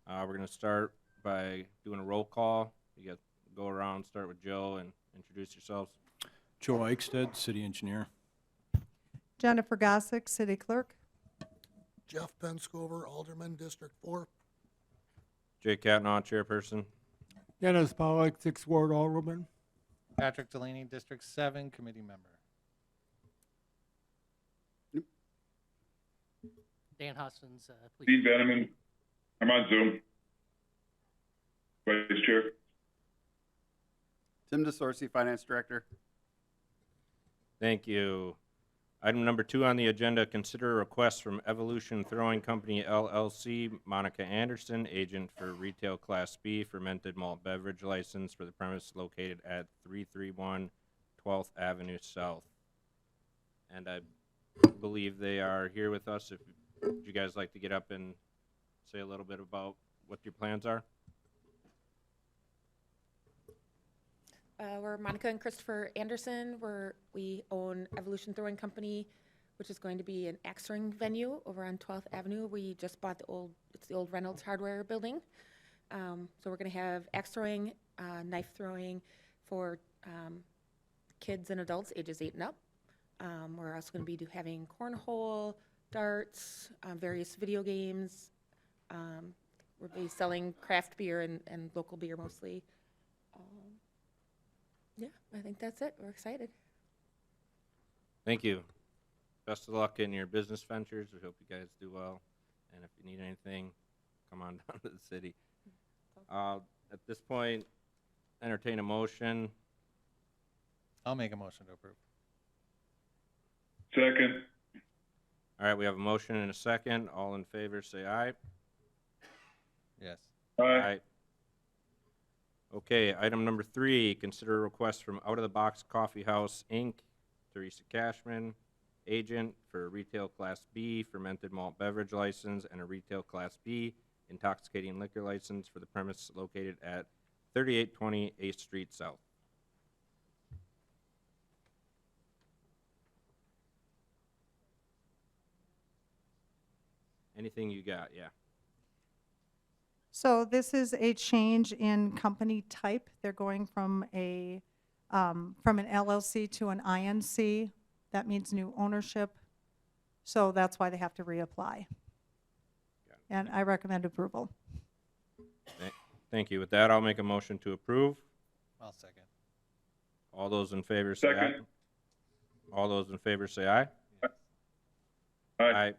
We're going to start by doing a roll call. You guys go around, start with Joe, and introduce yourselves. Joe Eichstead, city engineer. Jennifer Gossick, City Clerk. Jeff Penscover, Alderman, District 4. Jay Catnaw, chairperson. Dennis Pollock, 6th Ward Alderman. Patrick Delaney, District 7, committee member. Dan Hoskins, please. Dean Veneman, I'm on Zoom. Vice Chair. Tim DeSorsi, Finance Director. Thank you. Item number 2 on the agenda, consider a request from Evolution Throwing Company LLC, Monica Anderson, agent for Retail Class B fermented malt beverage license for the premise located at 331 12th Avenue South. And I believe they are here with us. If would you guys like to get up and say a little bit about what your plans are? We're Monica and Christopher Anderson. We own Evolution Throwing Company, which is going to be an axe throwing venue over on 12th Avenue. We just bought the old Reynolds Hardware building. So we're going to have axe throwing, knife throwing for kids and adults ages 8 and up. We're also going to be having cornhole, darts, various video games. We'll be selling craft beer and local beer mostly. Yeah, I think that's it. We're excited. Thank you. Best of luck in your business ventures. We hope you guys do well. And if you need anything, come on down to the city. At this point, entertain a motion. I'll make a motion to approve. Second. All right, we have a motion and a second. All in favor, say aye. Yes. Aye. Okay, item number 3, consider a request from Out of the Box Coffee House, Inc., Teresa Cashman, agent for a Retail Class B fermented malt beverage license and a Retail Class B intoxicating liquor license for the premise located at 3820 8th Street South. Anything you got? Yeah. So this is a change in company type. They're going from an LLC to an INC. That means new ownership. So that's why they have to reapply. And I recommend approval. Thank you. With that, I'll make a motion to approve. I'll second. All those in favor say aye. Second. All those in favor say aye. Aye.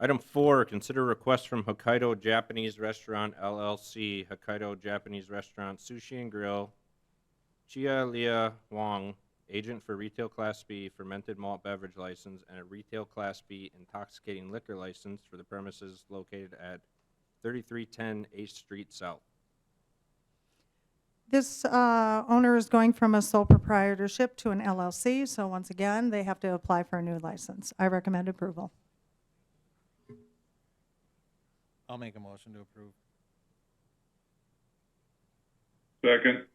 Item 4, consider request from Hokkaido Japanese Restaurant LLC, Hokkaido Japanese Restaurant Sushi and Grill, Chia Lia Wong, agent for Retail Class B fermented malt beverage license and a Retail Class B intoxicating liquor license for the premises located at 3310 8th Street South. This owner is going from a sole proprietorship to an LLC. So once again, they have to apply for a new license. I recommend approval. I'll make a motion to approve. Second.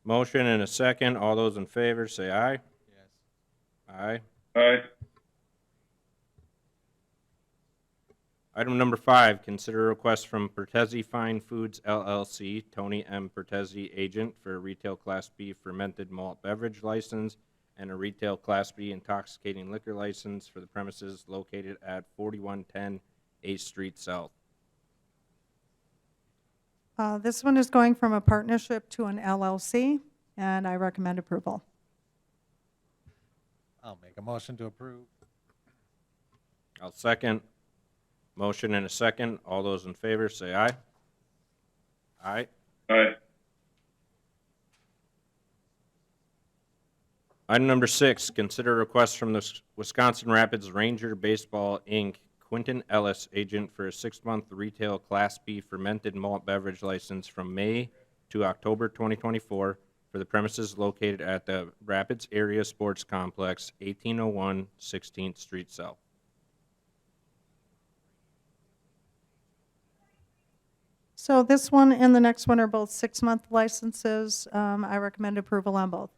Motion and a second. All those in favor say aye. Yes. Aye. Aye. Item number 5, consider a request from Pertezzi Fine Foods LLC, Tony M. Pertezzi, agent for a Retail Class B fermented malt beverage license and a Retail Class B intoxicating liquor license for the premises located at 4110 8th Street South. This one is going from a partnership to an LLC, and I recommend approval. I'll make a motion to approve. I'll second. Motion and a second. All those in favor say aye. Aye. Aye. Item number 6, consider a request from the Wisconsin Rapids Ranger Baseball, Inc., Quentin Ellis, agent for a 6-month retail Class B fermented malt beverage license from May to October 2024 for the premises located at the Rapids Area Sports Complex, 1801 16th Street South. So this one and the next one are both 6-month licenses. I recommend approval on both.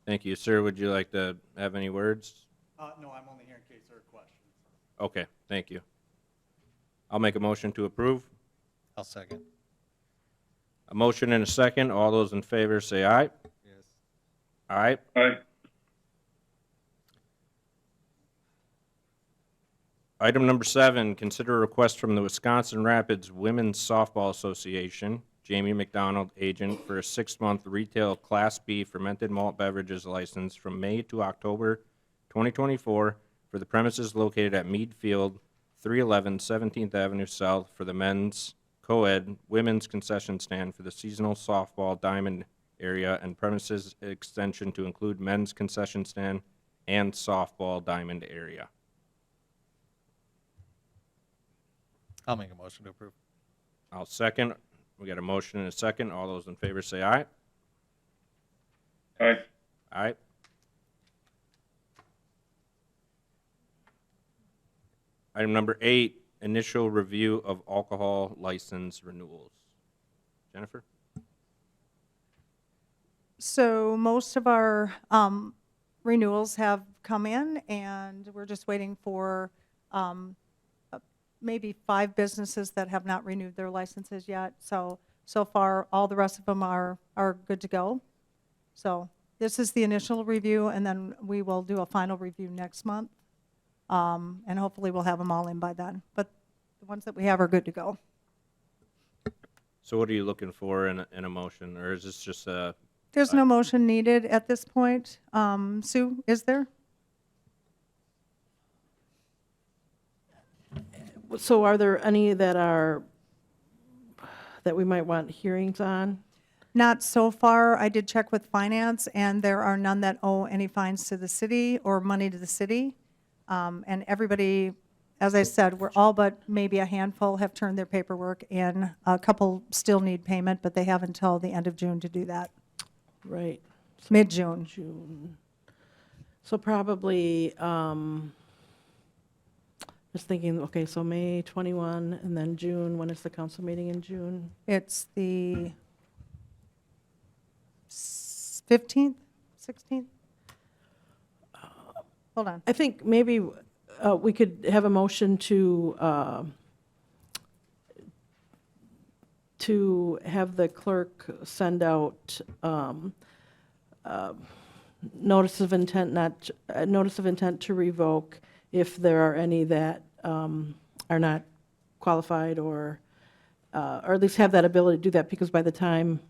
Thank you. Sir, would you like to have any words? No, I'm only here in case there are questions. Okay, thank you. I'll make a motion to approve. I'll second. A motion and a second. All those in favor say aye. Yes. Aye. Aye. Item number 7, consider a request from the Wisconsin Rapids Women's Softball Association, Jamie McDonald, agent, for a 6-month retail Class B fermented malt beverages license from May to October 2024 for the premises located at Mead Field, 311 17th Avenue South for the men's co-ed women's concession stand for the seasonal softball diamond area and premises extension to include men's concession stand and softball diamond area. I'll make a motion to approve. I'll second. We got a motion and a second. All those in favor say aye. Aye. Aye. Item number 8, initial review of alcohol license renewals. Jennifer? So most of our renewals have come in, and we're just waiting for maybe 5 businesses that have not renewed their licenses yet. So far, all the rest of them are good to go. So this is the initial review, and then we will do a final review next month. And hopefully we'll have them all in by then. But the ones that we have are good to go. So what are you looking for in a motion, or is this just a, There's no motion needed at this point. Sue, is there? So are there any that we might want hearings on? Not so far. I did check with finance, and there are none that owe any fines to the city or money to the city. And everybody, as I said, we're all but maybe a handful have turned their paperwork in. A couple still need payment, but they have until the end of June to do that, Right. mid-June. June. So probably, just thinking, okay, so May 21, and then June, when is the council meeting in June? It's the 15th, 16th? Hold on. I think maybe we could have a motion to have the clerk send out notice of intent to revoke if there are any that are not qualified or at least have that ability to do that, because by the time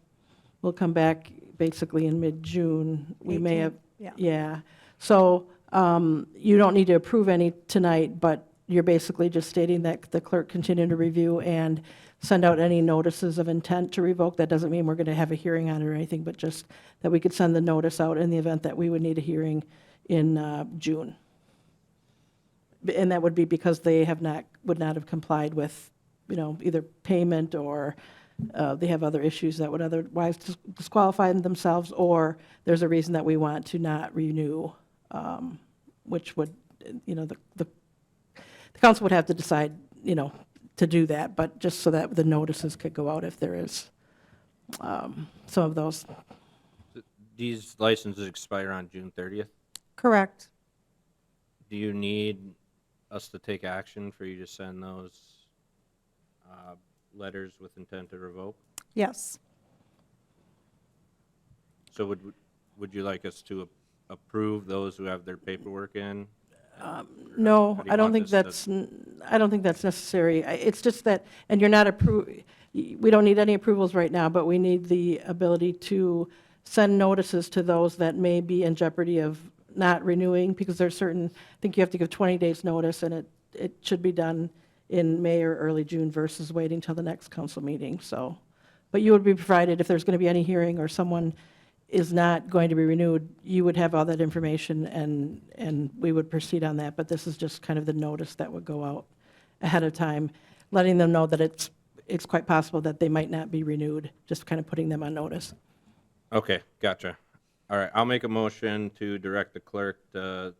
we'll come back basically in mid-June, we may 18th, have, yeah. yeah. So you don't need to approve any tonight, but you're basically just stating that the clerk continue to review and send out any notices of intent to revoke. That doesn't mean we're going to have a hearing on it or anything, but just that we could send the notice out in the event that we would need a hearing in June. And that would be because they would not have complied with, either payment or they have other issues that would otherwise disqualify themselves, or there's a reason that we want to not renew, which would, the council would have to decide, to do that, but just so that the notices could go out if there is some of those. these licenses expire on June 30th? Correct. Do you need us to take action for you to send those letters with intent to revoke? Yes. So would you like us to approve those who have their paperwork in? No, How do you I don't want think this I don't think that's necessary. It's just that, and you're not we don't need any approvals right now, but we need the ability to send notices to those that may be in jeopardy of not renewing, because there's certain, I think you have to give 20 days notice, and it should be done in May or early June versus waiting till the next council meeting, so. But you would be provided, if there's going to be any hearing or someone is not going to be renewed, you would have all that information and we would proceed on that. But this is just kind of the notice that would go out ahead of time, letting them know that it's quite possible that they might not be renewed, just kind of putting them on notice. Okay, gotcha. All right, I'll make a motion to direct the clerk to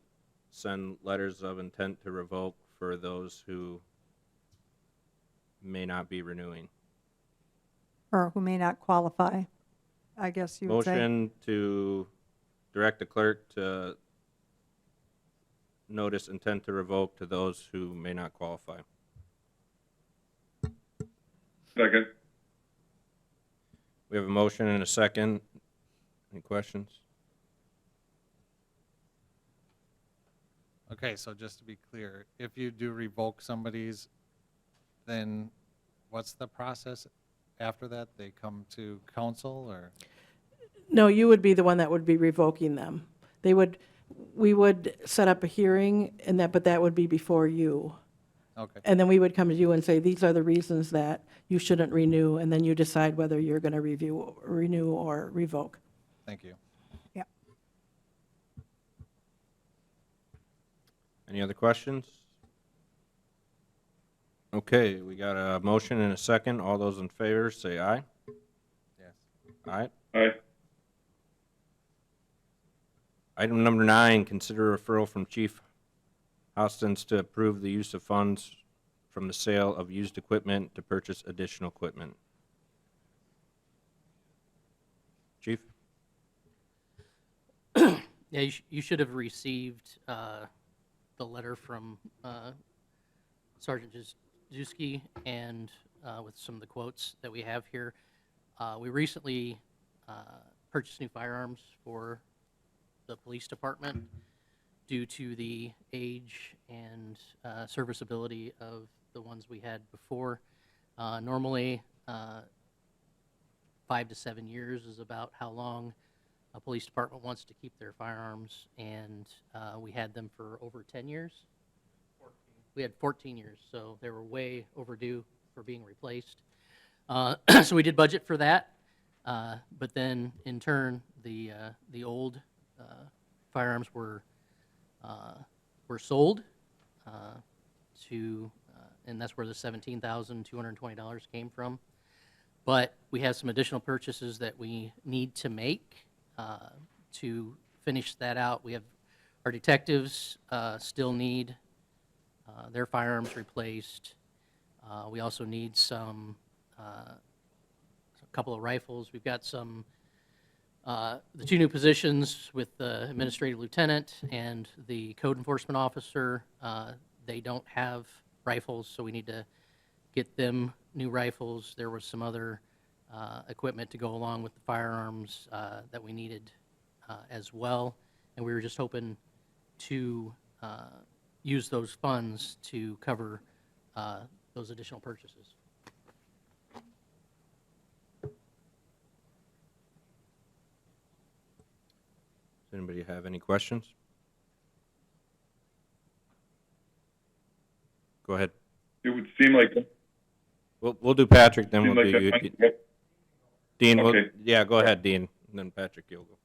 send letters of intent to revoke for those who may not be renewing. Or who may not qualify, I guess you would say. Motion to direct the clerk to notice intent to revoke to those who may not qualify. Second. We have a motion and a second. Any questions? Okay, so just to be clear, if you do revoke somebody's, then what's the process after that? They come to council or? No, you would be the one that would be revoking them. We would set up a hearing and that, but that would be before you. Okay, And then we would come to you and say, these are the reasons that you shouldn't renew, and then you decide whether you're going to renew or revoke. thank you. Yeah. Any other questions? Okay, we got a motion and a second. All those in favor, say aye. Yes. Aye. Aye. Item number 9, consider referral from Chief Hostins to approve the use of funds from the sale of used equipment to purchase additional equipment. Chief? Yeah, you should have received the letter from Sergeant Jaszewski and with some of the quotes that we have here. We recently purchased new firearms for the police department due to the age and serviceability of the ones we had before. Normally, 5 to 7 years is about how long a police department wants to keep their firearms, and we had them for over 10 years. We had 14 years, so they were way overdue for being replaced. So we did budget for that, but then in turn, the old firearms were sold and that's where the $17,220 came from. But we have some additional purchases that we need to make to finish that out. We have our detectives still need their firearms replaced. We also need a couple of rifles. We've got the 2 new positions with the administrative lieutenant and the code enforcement officer. They don't have rifles, so we need to get them new rifles. There was some other equipment to go along with the firearms that we needed as well, and we were just hoping to use those funds to cover those additional purchases. Does anybody have any questions? Go ahead. It would seem like, We'll do Patrick, then seem we'll like do you. that, Dean, Okay. yeah, go ahead, Dean, and then Patrick, you'll go.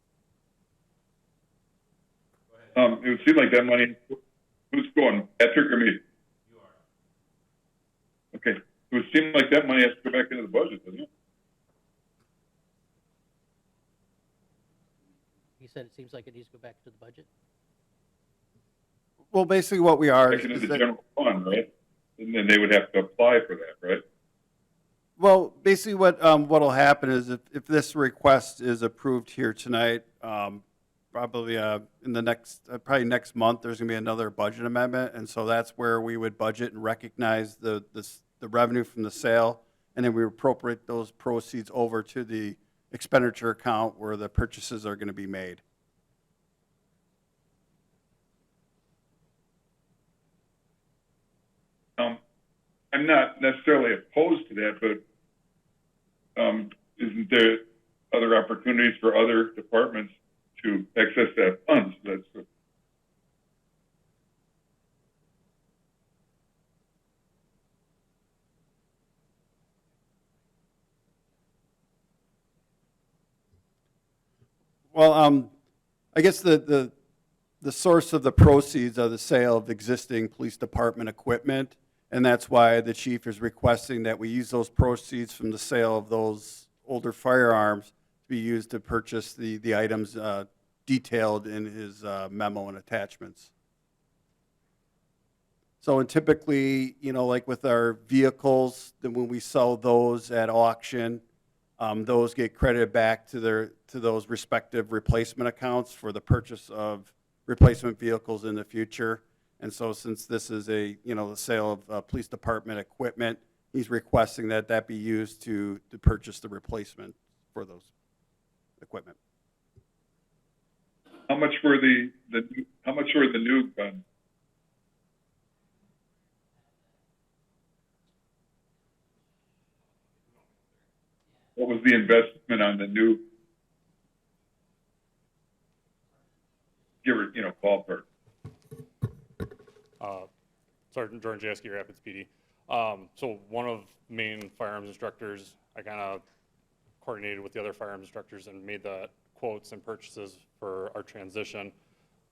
it would seem like that money, who's going, Patrick or me? You are. Okay, it would seem like that money has to go back into the budget, doesn't it? He said it seems like it needs to go back to the budget. Well, basically what we are Back into is the that, general fund, right? And then they would have to apply for that, right? well, basically what'll happen is if this request is approved here tonight, probably in the next, probably next month, there's gonna be another budget amendment, and so that's where we would budget and recognize the revenue from the sale, and then we appropriate those proceeds over to the expenditure account where the purchases are gonna be made. I'm not necessarily opposed to that, but isn't there other opportunities for other departments to access that funds? Well, I guess the source of the proceeds of the sale of existing police department equipment And that's why the chief is requesting that we use those proceeds from the sale of those older firearms to be used to purchase the items detailed in his memo and attachments. So and typically, you know, like with our vehicles, then when we sell those at auction, those get credited back to those respective replacement accounts for the purchase of replacement vehicles in the future. And so since this is the sale of police department equipment, he's requesting that that be used to purchase the replacement for those equipment. How much were the new guns? What was the investment on the new? Give her, ballpark. Sergeant Jordan Jaski, Rapids PD. So one of the main firearms instructors, I kind of coordinated with the other firearms instructors and made the quotes and purchases for our transition.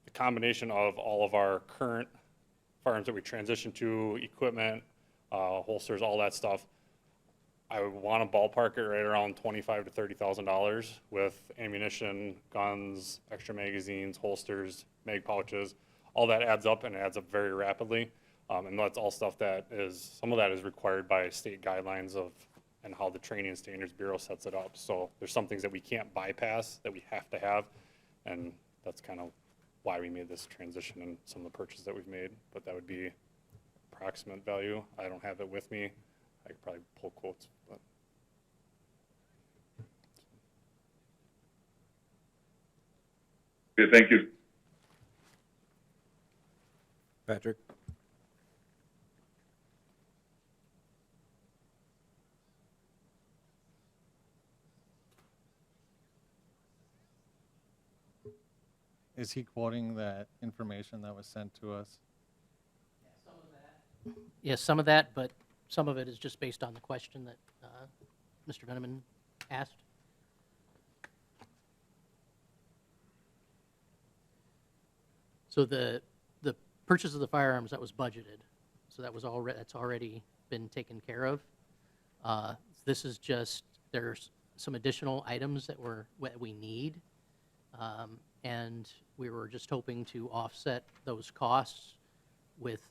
The combination of all of our current firearms that we transitioned to, equipment, holsters, all that stuff, I would want to ballpark it right around $25,000 to $30,000 with ammunition, guns, extra magazines, holsters, mag pouches. All that adds up and adds up very rapidly. And that's all stuff that some of that is required by state guidelines and how the Training and Standards Bureau sets it up. So there's some things that we can't bypass that we have to have. And that's kind of why we made this transition and some of the purchases that we've made. But that would be approximate value. I don't have it with me. I could probably pull quotes, but. Okay, thank you. Patrick? Is he quoting that information that was sent to us? Yes, some of that, but some of it is just based on the question that Mr. Veneman asked. So the purchase of the firearms, that was budgeted. So that was that's already been taken care of. This is just, there's some additional items that we need. And we were just hoping to offset those costs with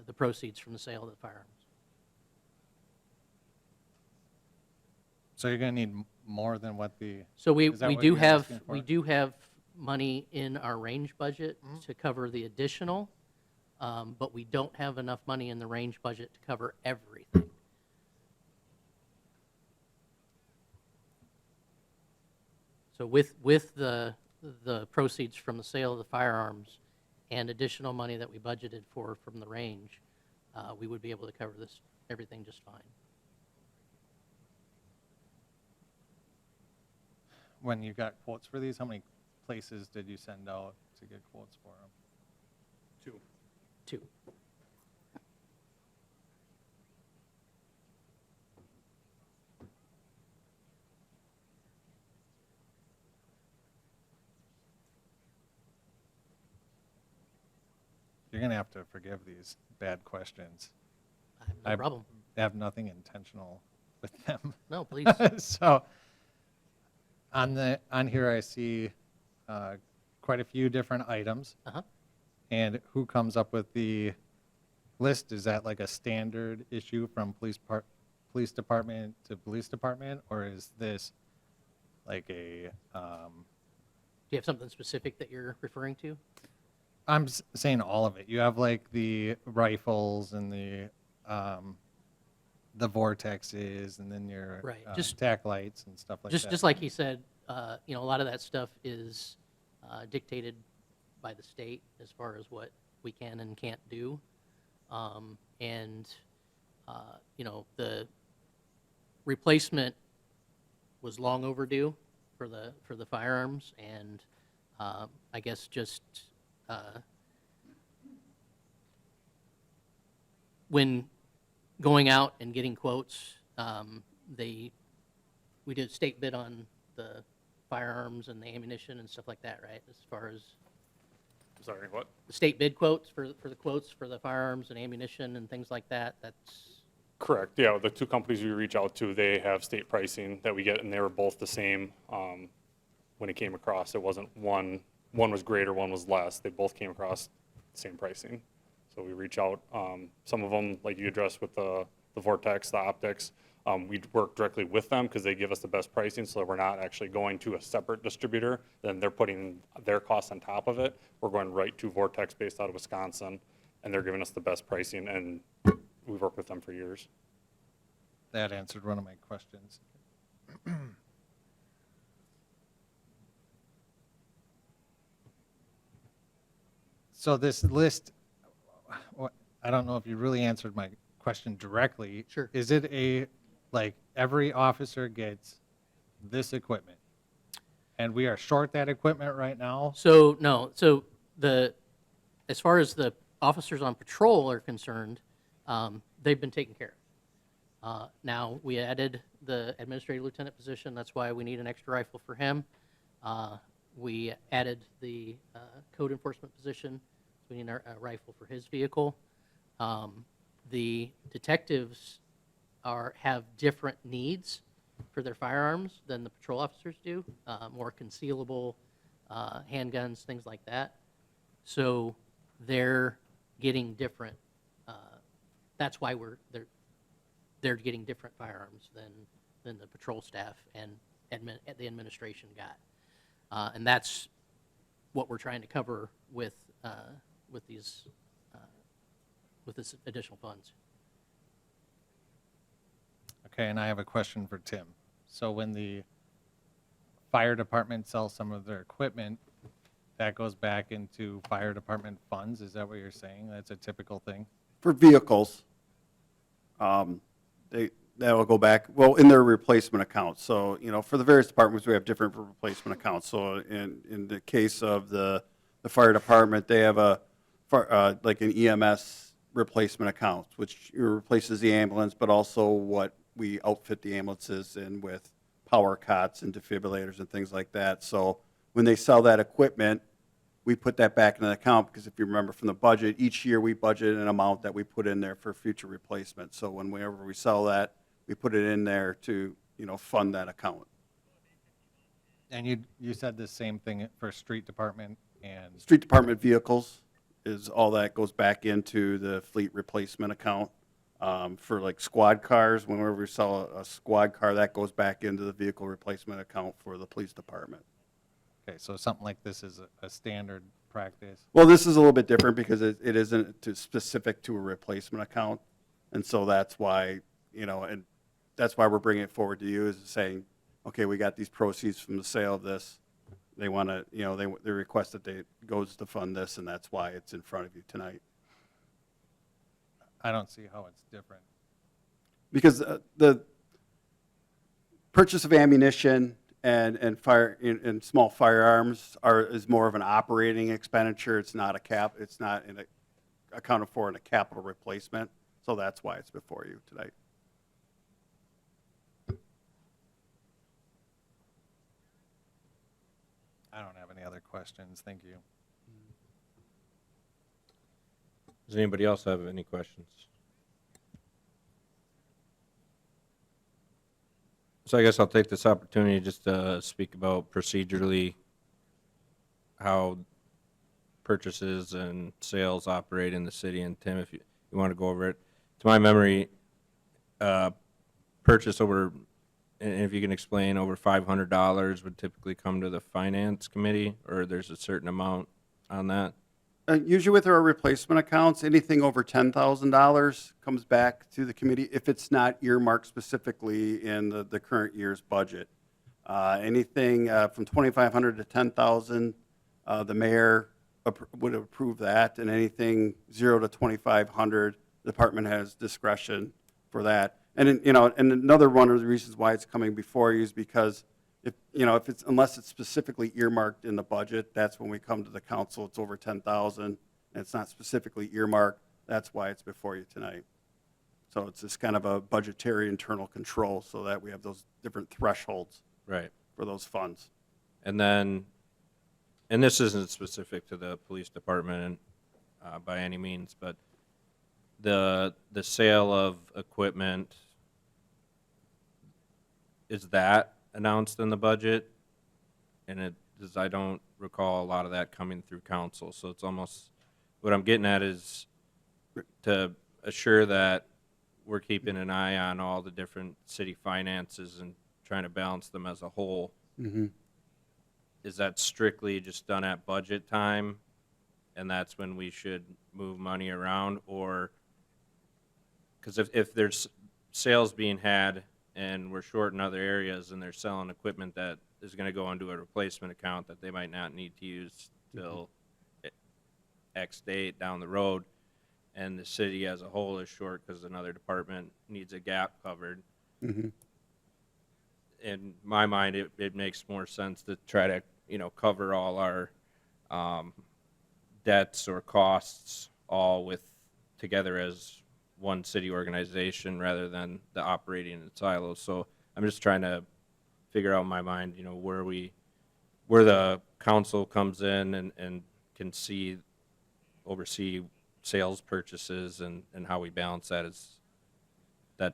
the proceeds from the sale of the firearms. So you're going to need more than what the, So we is that what do you're have, asking for? we do have money in our range budget to cover the additional, but we don't have enough money in the range budget to cover everything. So with the proceeds from the sale of the firearms and additional money that we budgeted for from the range, we would be able to cover everything just fine. when you got quotes for these, how many places did you send out to get quotes for them? Two. You're going to have to forgive these bad questions. No problem. I have nothing intentional with them. No, please. So on here I see quite a few different items. Uh-huh. And who comes up with the list? Is that like a standard issue from police department to police department, or is this like a? Do you have something specific that you're referring to? I'm saying all of it. You have like the rifles and the vortexes, and then your Right. tack lights and stuff like that. Just like he said, a lot of that stuff is dictated by the state as far as what we can and can't do. The replacement was long overdue for the firearms, and I guess just when going out and getting quotes, we did state bid on the firearms and the ammunition and stuff like that, right? As far as Sorry, what? The state bid quotes for the quotes for the firearms and ammunition and things like that, that's, Correct, yeah, the two companies we reach out to, they have state pricing that we get, and they were both the same. When it came across, it wasn't one was greater, one was less, they both came across the same pricing. So we reach out, some of them, like you addressed with the Vortex, the optics, we work directly with them because they give us the best pricing, so that we're not actually going to a separate distributor, then they're putting their costs on top of it. We're going right to Vortex based out of Wisconsin, and they're giving us the best pricing, and we've worked with them for years. That answered one of my questions. So this list, I don't know if you really answered my question directly. Sure. Is it like every officer gets this equipment? And we are short that equipment right now? so, no, so as far as the officers on patrol are concerned, they've been taken care of. Now, we added the administrative lieutenant position, that's why we need an extra rifle for him. We added the code enforcement position, so we need a rifle for his vehicle. The detectives have different needs for their firearms than the patrol officers do, more concealable handguns, things like that. So they're getting different, that's why they're getting different firearms than the patrol staff and the administration got. And that's what we're trying to cover with these, with this additional funds. Okay, and I have a question for Tim. So when the fire department sells some of their equipment, that goes back into fire department funds? Is that what you're saying? That's a typical thing? For vehicles, that'll go back, well, in their replacement accounts. So, for the various departments, we have different replacement accounts. So in the case of the fire department, they have like an EMS replacement account, which replaces the ambulance, but also what we outfit the ambulances in with power cots and defibrillators and things like that. So when they sell that equipment, we put that back in the account because if you remember from the budget, each year we budget an amount that we put in there for future replacement. So whenever we sell that, we put it in there to, fund that account. And you said the same thing for street department and, Street department vehicles is all that goes back into the fleet replacement account. For like squad cars, whenever we sell a squad car, that goes back into the vehicle replacement account for the police department. okay, so something like this is a standard practice? Well, this is a little bit different because it isn't specific to a replacement account. And so that's why, and that's why we're bringing it forward to you is saying, okay, we got these proceeds from the sale of this. They want to, they request that it goes to fund this, and that's why it's in front of you tonight. I don't see how it's different. Because the purchase of ammunition and small firearms is more of an operating expenditure. It's not accounted for in a capital replacement. So that's why it's before you tonight. I don't have any other questions. Thank you. Does anybody else have any questions? So I guess I'll take this opportunity just to speak about procedurally how purchases and sales operate in the city. And Tim, if you want to go over it. To my memory, purchase over, and if you can explain, over $500 would typically come to the finance committee, or there's a certain amount on that? Usually with our replacement accounts, anything over $10,000 comes back to the committee if it's not earmarked specifically in the current year's budget. Anything from $2,500 to $10,000, the mayor would approve that, and anything $0 to $2,500, the department has discretion for that. And and another one of the reasons why it's coming before you is because unless it's specifically earmarked in the budget, that's when we come to the council. It's over 10,000, and it's not specifically earmarked. That's why it's before you tonight. So it's just kind of a budgetary internal control, so that we have those different thresholds Right. for those funds. And then and this isn't specific to the police department by any means, but the sale of equipment, is that announced in the budget? And it is, I don't recall a lot of that coming through council, so it's almost, what I'm getting at is to assure that we're keeping an eye on all the different city finances and trying to balance them as a whole. Mm-hmm. Is that strictly just done at budget time, and that's when we should move money around? Or, because if there's sales being had and we're short in other areas and they're selling equipment that is going to go into a replacement account that they might not need to use till X date down the road, and the city as a whole is short because another department needs a gap covered, Mm-hmm. in my mind, it makes more sense to try to, cover all our debts or costs all together as one city organization rather than the operating in silos. So I'm just trying to figure out in my mind, where the council comes in and can oversee sales purchases and how we balance that. Is that,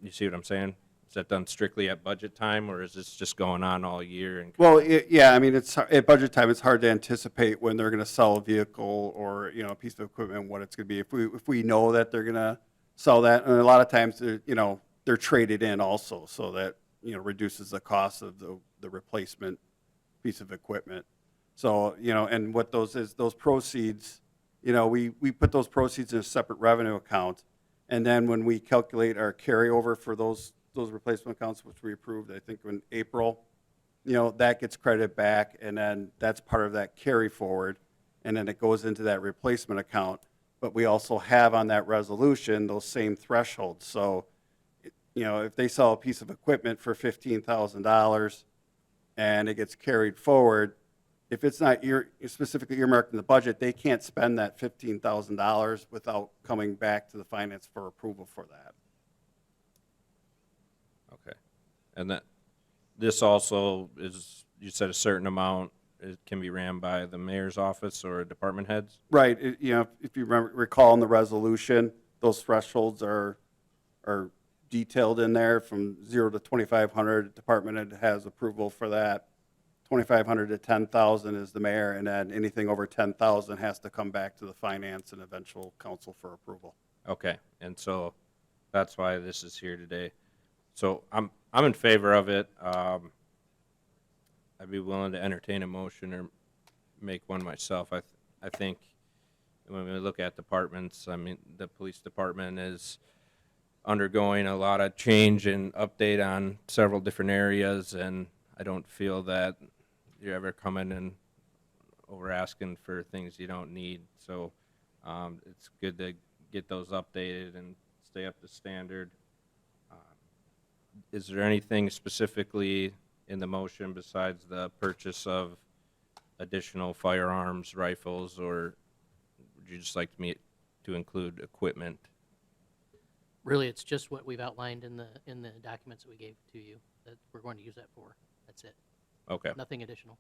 you see what I'm saying? Is that done strictly at budget time, or is this just going on all year? And Well, yeah, I mean, at budget time, it's hard to anticipate when they're going to sell a vehicle or, a piece of equipment, what it's going to be. If we know that they're going to sell that, and a lot of times, they're traded in also, so that, reduces the cost of the replacement piece of equipment. So, and what those proceeds, we put those proceeds in a separate revenue account. And then when we calculate our carryover for those replacement accounts, which we approved, I think in April, that gets credited back, and then that's part of that carry forward, and then it goes into that replacement account. But we also have on that resolution those same thresholds. So, if they sell a piece of equipment for $15,000 and it gets carried forward, if it's not specifically earmarked in the budget, they can't spend that $15,000 without coming back to the finance for approval for that. okay, and this also is, you said a certain amount, it can be ran by the mayor's office or department heads? Right, if you recall in the resolution, those thresholds are detailed in there from 0 to 2,500. Department head has approval for that. 2,500 to 10,000 is the mayor, and then anything over 10,000 has to come back to the finance and eventual council for approval. Okay, and so that's why this is here today. So I'm in favor of it. I'd be willing to entertain a motion or make one myself. I think when we look at departments, I mean, the police department is undergoing a lot of change and update on several different areas, and I don't feel that you're ever coming and over asking for things you don't need. So it's good to get those updated and stay up to standard. Is there anything specifically in the motion besides the purchase of additional firearms, rifles, or would you just like me to include equipment? Really, it's just what we've outlined in the documents that we gave to you that we're going to use that for. That's it. Okay. Nothing additional.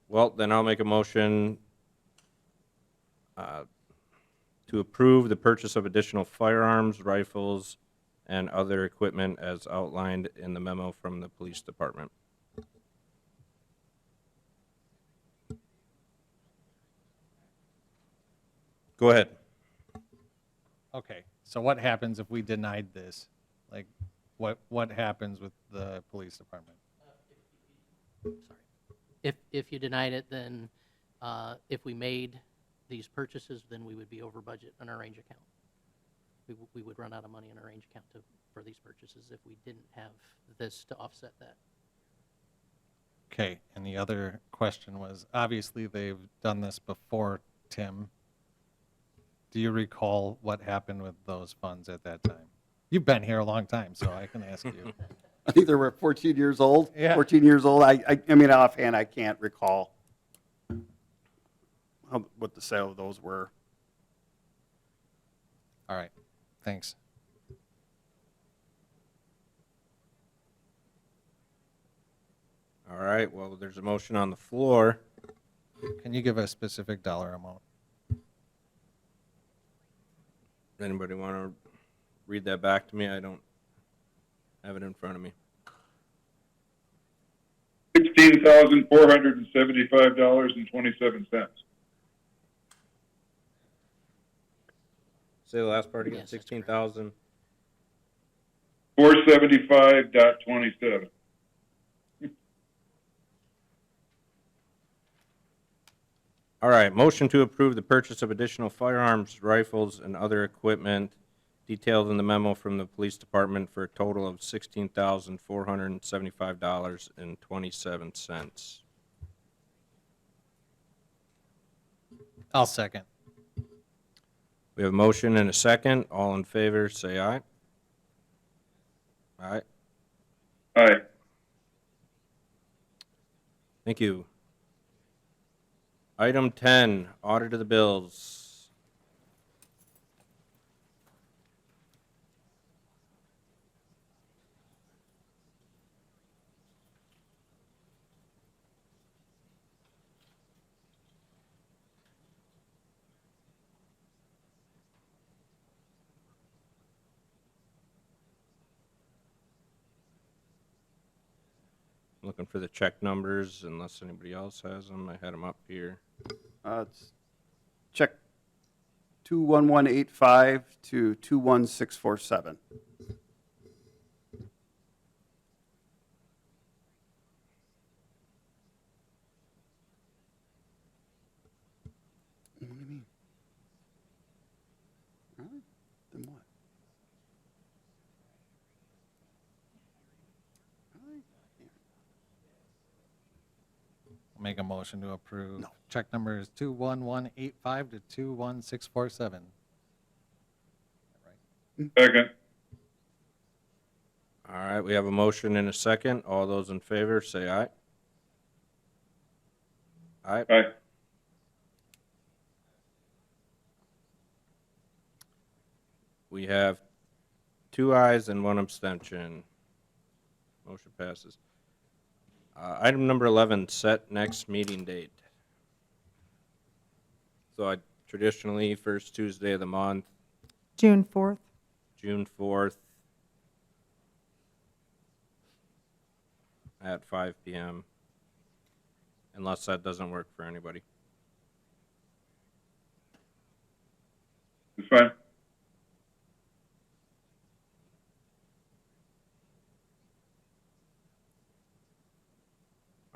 Well, then I'll make a motion to approve the purchase of additional firearms, rifles, and other equipment as outlined in the memo from the police department. Go ahead. Okay, so what happens if we denied this? Like, what happens with the police department? Sorry. If you denied it, then if we made these purchases, then we would be over budget on our range account. We would run out of money in our range account for these purchases if we didn't have this to offset that. Okay, and the other question was, obviously they've done this before, Tim. Do you recall what happened with those funds at that time? You've been here a long time, so I can ask you. I think they were 14 years old. Yeah. 14 years old. I mean, offhand, I can't recall what the sale of those were. All right, thanks. All right, well, there's a motion on the floor. Can you give a specific dollar amount? Anybody want to read that back to me? I don't have it in front of me. $16,475.27. Say the last part again, Yes, that's 16,000. 475.27. All right, motion to approve the purchase of additional firearms, rifles, and other equipment detailed in the memo from the police department for a total of $16,475.27. I'll second. We have a motion and a second. All in favor, say aye. Aye. Aye. Thank you. Item 10, audit of the bills. Looking for the check numbers unless anybody else has them. I had them up here. It's check 21185 to 21647. What do you mean? Really? Then what? Really? Make a motion to approve. Check numbers 21185 to 21647. Second. All right, we have a motion and a second. All those in favor, say aye. Aye. Aye. We have 2 ayes and 1 abstention. Motion passes. Item number 11, set next meeting date. So traditionally, first Tuesday of the month, June 4th. June 4th at 5 p.m., unless that doesn't work for anybody. It's fine.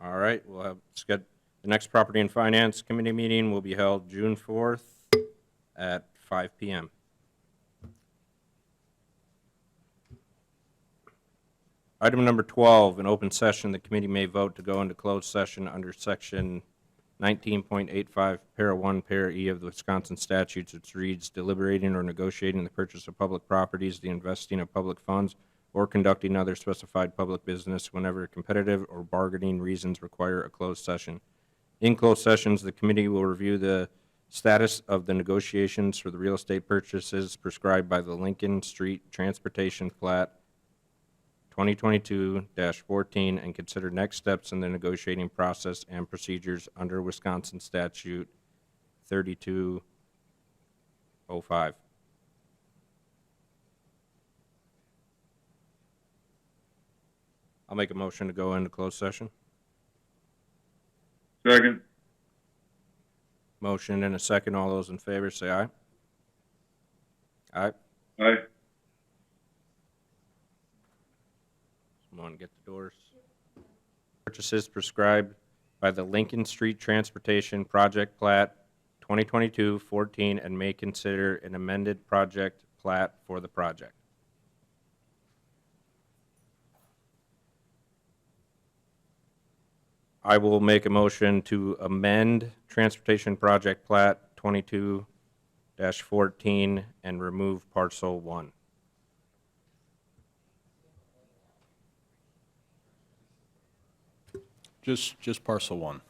All right, we'll have the next Property and Finance Committee meeting will be held June 4th at 5 p.m. Item number 12, in open session, the committee may vote to go into closed session under section 19.85, para 1, para E of the Wisconsin statutes, which reads, deliberating or negotiating the purchase of public properties, the investing of public funds, or conducting other specified public business whenever competitive or bargaining reasons require a closed session. In closed sessions, the committee will review the status of the negotiations for the real estate purchases prescribed by the Lincoln Street Transportation Plat 2022-14 and consider next steps in the negotiating process and procedures under Wisconsin Statute 3205. I'll make a motion to go into closed session. Second. Motion and a second. All those in favor say aye. Aye. Aye. Someone get the doors. Purchases prescribed by the Lincoln Street Transportation Project Plat 2022-14 and may consider an amended project plat for the project. I will make a motion to amend Transportation Project Plat 22-14 and remove parcel 1. Just parcel 1.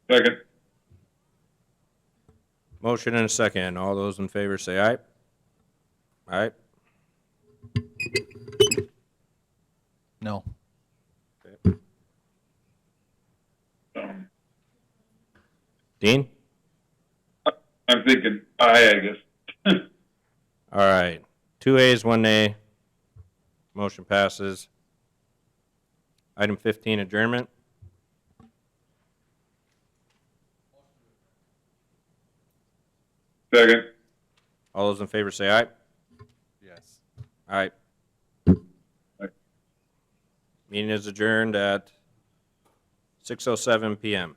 Second. Motion and a second. All those in favor say aye. All right. No. Dean? I'm thinking aye, I guess. All right. 2 ayes, 1 nay. Motion passes. Item 15, adjournment. Second. All those in favor say aye. Yes. All right. Aye. Meeting is adjourned at 6:07 PM.